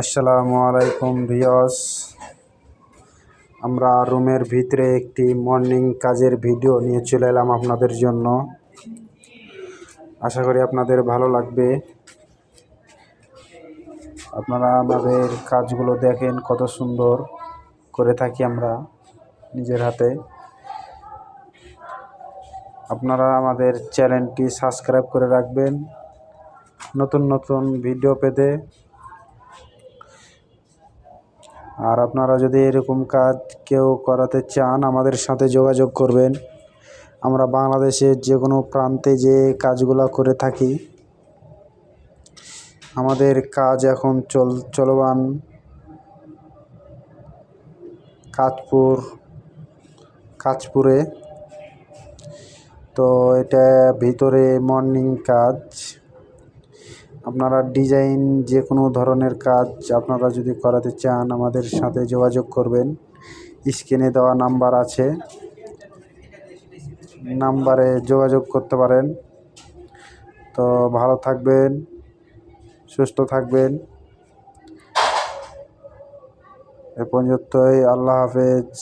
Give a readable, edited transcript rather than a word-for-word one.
আসসালামু আলাইকুম ভিউয়ার্স। আমরা রুমের ভিতরে একটি মর্নিং কাজের ভিডিও নিয়ে চলে এলাম আপনাদের জন্য। আশা করি আপনাদের ভালো লাগবে। আপনারা আমাদের কাজগুলো দেখেন, কত সুন্দর করে থাকি আমরা নিজের হাতে। আপনারা আমাদের চ্যানেলটি সাবস্ক্রাইব করে রাখবেন নতুন নতুন ভিডিও পেতে। আর আপনারা যদি এরকম কাজ কেউ করাতে চান, আমাদের সাথে যোগাযোগ করবেন। আমরা বাংলাদেশের যে কোনো প্রান্তে যে কাজগুলো করে থাকি। আমাদের কাজ এখন চলমান কাজপুরে। তো এটা ভিতরে মর্নিং কাজ। আপনারা ডিজাইন যে কোনো ধরনের কাজ আপনারা যদি করাতে চান, আমাদের সাথে যোগাযোগ করবেন। স্ক্রিনে দেওয়া নাম্বার আছে, নাম্বারে যোগাযোগ করতে পারেন। তো ভালো থাকবেন, সুস্থ থাকবেন। এ পর্যন্তই। আল্লাহ হাফেজ।